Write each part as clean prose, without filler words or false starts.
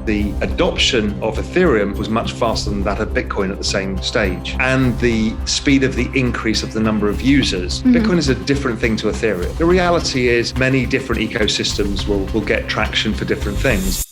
the adoption of Ethereum was much faster than that of Bitcoin at the same stage. And the speed of the increase of the number of users. Bitcoin is a different thing to Ethereum. The reality is many different ecosystems will get traction for different things.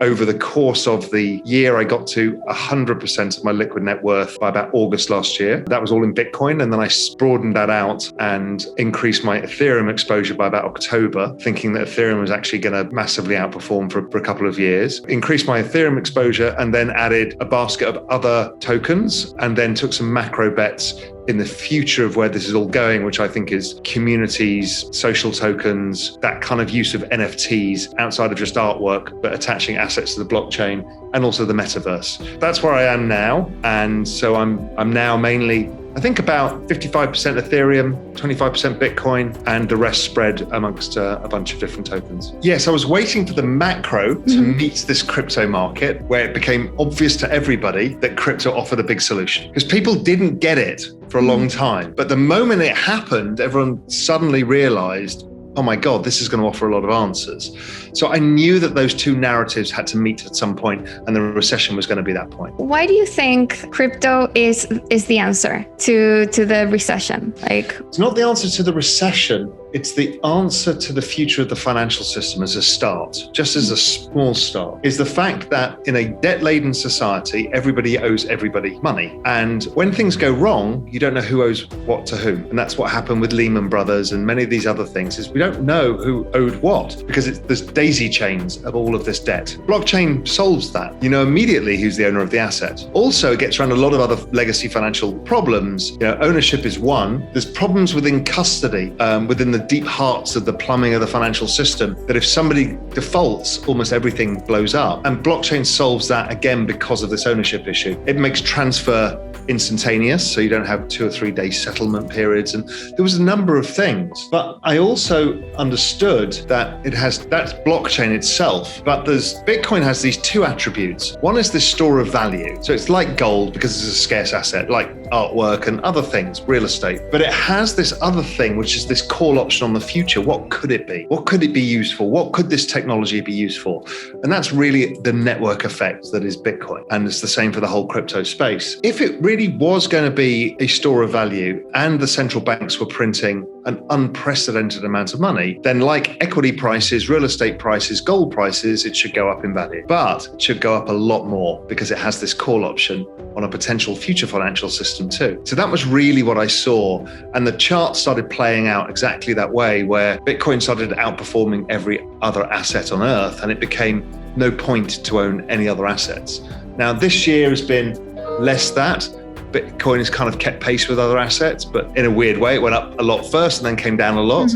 Over the course of the year, I got to 100% of my liquid net worth by about August last year. That was all in Bitcoin. And then I broadened that out and increased my Ethereum exposure by about October, thinking that Ethereum was actually going to massively outperform for a couple of years. Increased my Ethereum exposure and then added a basket of other tokens and then took some macro bets in the future of where this is all going, which I think is communities, social tokens, that kind of use of NFTs outside of just artwork, but attaching assets to the blockchain and also the metaverse. That's where I am now. And so I'm now mainly, I think about 55% Ethereum, 25% Bitcoin, and the rest spread amongst a bunch of different tokens. Yes, I was waiting for the macro to meet this crypto market where it became obvious to everybody that crypto offered a big solution because people didn't get it for a long time. But the moment it happened, everyone suddenly realized, oh my God, this is going to offer a lot of answers. So I knew that those two narratives had to meet at some point and the recession was going to be that point. Why do you think crypto is the answer to the recession? It's not the answer to the recession. It's the answer to the future of the financial system as a start, just as a small start, is the fact that in a debt-laden society, everybody owes everybody money. And when things go wrong, you don't know who owes what to whom. And that's what happened with Lehman Brothers and many of these other things, is we don't know who owed what because there's daisy chains of all of this debt. Blockchain solves that. You know immediately who's the owner of the asset. Also, it gets around a lot of other legacy financial problems. Ownership is one. There's problems within custody, within the deep hearts of the plumbing of the financial system, that if somebody defaults, almost everything blows up. And blockchain solves that again because of this ownership issue. It makes transfer instantaneous, so you don't have 2 or 3 day settlement periods. And there was a number of things. But I also understood that that's blockchain itself. But Bitcoin has these two attributes. One is this store of value. So it's like gold because it's a scarce asset, like artwork and other things, real estate. But it has this other thing, which is this call option on the future. What could it be? What could it be used for? What could this technology be used for? And that's really the network effect that is Bitcoin. And it's the same for the whole crypto space. If it really was going to be a store of value and the central banks were printing an unprecedented amount of money, then like equity prices, real estate prices, gold prices, it should go up in value. But it should go up a lot more because it has this call option on a potential future financial system too. So that was really what I saw. And the chart started playing out exactly that way, where Bitcoin started outperforming every other asset on earth, and it became no point to own any other assets. Now, this year has been less that. Bitcoin has kind of kept pace with other assets, but in a weird way, it went up a lot first and then came down a lot.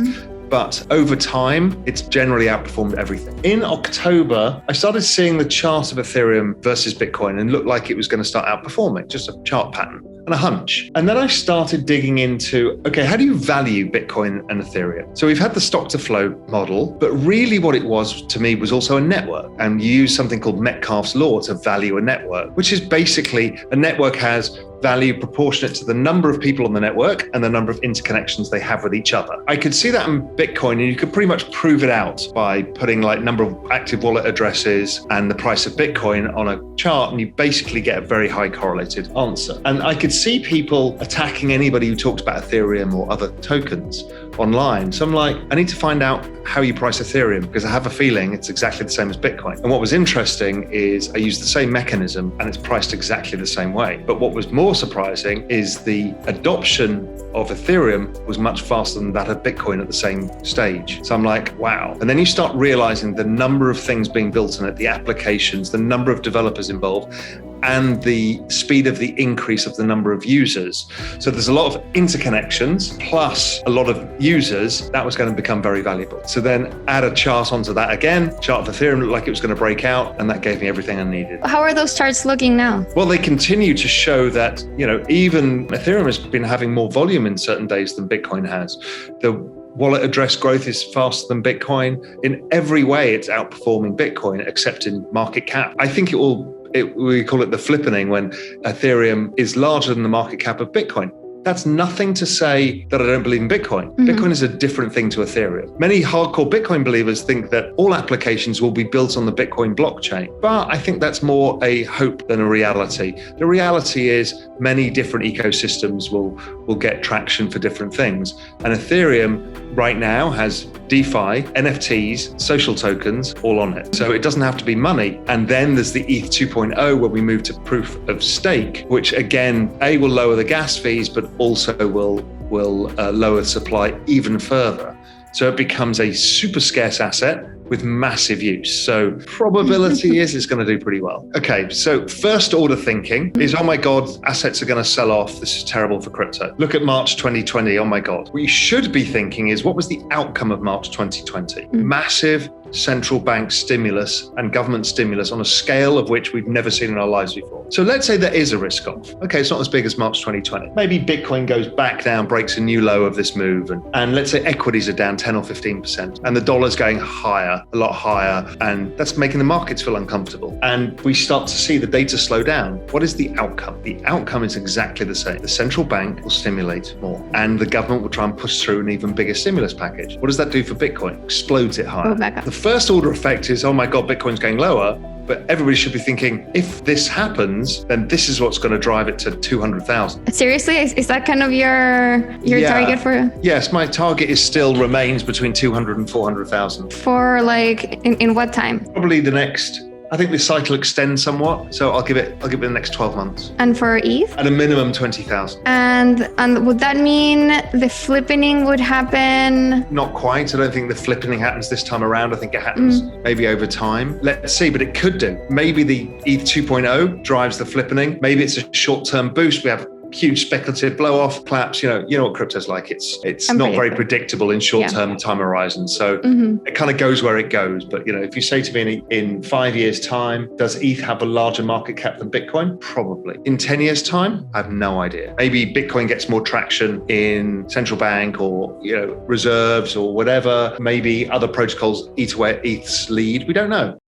But over time, it's generally outperformed everything. In October, I started seeing the chart of Ethereum versus Bitcoin and looked like it was going to start outperforming, just a chart pattern and a hunch. And then I started digging into, okay, how do you value Bitcoin and Ethereum? So we've had the stock to flow model, but really what it was to me was also a network. And you use something called Metcalfe's law to value a network, which is basically a network has value proportionate to the number of people on the network and the number of interconnections they have with each other. I could see that in Bitcoin, and you could pretty much prove it out by putting like number of active wallet addresses and the price of Bitcoin on a chart, and you basically get a very high correlated answer. And I could see people attacking anybody who talks about Ethereum or other tokens online. So I'm like, I need to find out how you price Ethereum because I have a feeling it's exactly the same as Bitcoin. And what was interesting is I used the same mechanism and it's priced exactly the same way. But what was more surprising is the adoption of Ethereum was much faster than that of Bitcoin at the same stage. So I'm like, wow. And then you start realizing the number of things being built on it, the applications, the number of developers involved, and the speed of the increase of the number of users. So there's a lot of interconnections plus a lot of users. That was going to become very valuable. So then add a chart onto that again. Chart of Ethereum looked like it was going to break out, and that gave me everything I needed. How are those charts looking now? Well, they continue to show that, even Ethereum has been having more volume in certain days than Bitcoin has. The wallet address growth is faster than Bitcoin. In every way, it's outperforming Bitcoin, except in market cap. I think we call it the flippening, when Ethereum is larger than the market cap of Bitcoin. that's nothing to say that I don't believe in Bitcoin. Bitcoin is a different thing to Ethereum. Many hardcore Bitcoin believers think that all applications will be built on the Bitcoin blockchain, but I think that's more a hope than a reality. The reality is many different ecosystems will get traction for different things. And Ethereum right now has DeFi, NFTs, social tokens, all on it. So it doesn't have to be money. And then there's the ETH 2.0 where we move to proof of stake, which again, will lower the gas fees, but also will lower supply even further. So it becomes a super scarce asset with massive use. So probability is it's going to do pretty well. Okay, so first order thinking is, oh my God, assets are going to sell off. This is terrible for crypto. Look at March 2020. Oh my God. What you should be thinking is, what was the outcome of March 2020? Massive central bank stimulus and government stimulus on a scale of which we've never seen in our lives before. So let's say there is a risk off. Okay, it's not as big as March 2020. Maybe Bitcoin goes back down, breaks a new low of this move. And let's say equities are down 10 or 15% and the dollar's going higher, a lot higher. And that's making the markets feel uncomfortable. And we start to see the data slow down. What is the outcome? The outcome is exactly the same. The central bank will stimulate more and the government will try and push through an even bigger stimulus package. What does that do for Bitcoin? Explodes it higher. The first order effect is, oh my God, Bitcoin's going lower. But everybody should be thinking, if this happens, then this is what's going to drive it to 200,000. Seriously? Is that kind of your target for? Yes, my target still remains between 200 and 400,000. For like, in what time? Probably the next, I think this cycle extends somewhat. So I'll give it the next 12 months. And for ETH? At a minimum 20,000. And would that mean the flippening would happen? Not quite. I don't think the flippening happens this time around. I think it happens maybe over time. Let's see, but it could do. Maybe the ETH 2.0 drives the flippening. Maybe it's a short-term boost. We have huge speculative blow off collapse. You know what crypto's like. It's not very predictable in short-term time horizons. So it kind of goes where it goes. But if you say to me in 5 years' time, does ETH have a larger market cap than Bitcoin? Probably. In 10 years' time, I have no idea. Maybe Bitcoin gets more traction in central bank or reserves or whatever. Maybe other protocols eat away at ETH's lead. We don't know.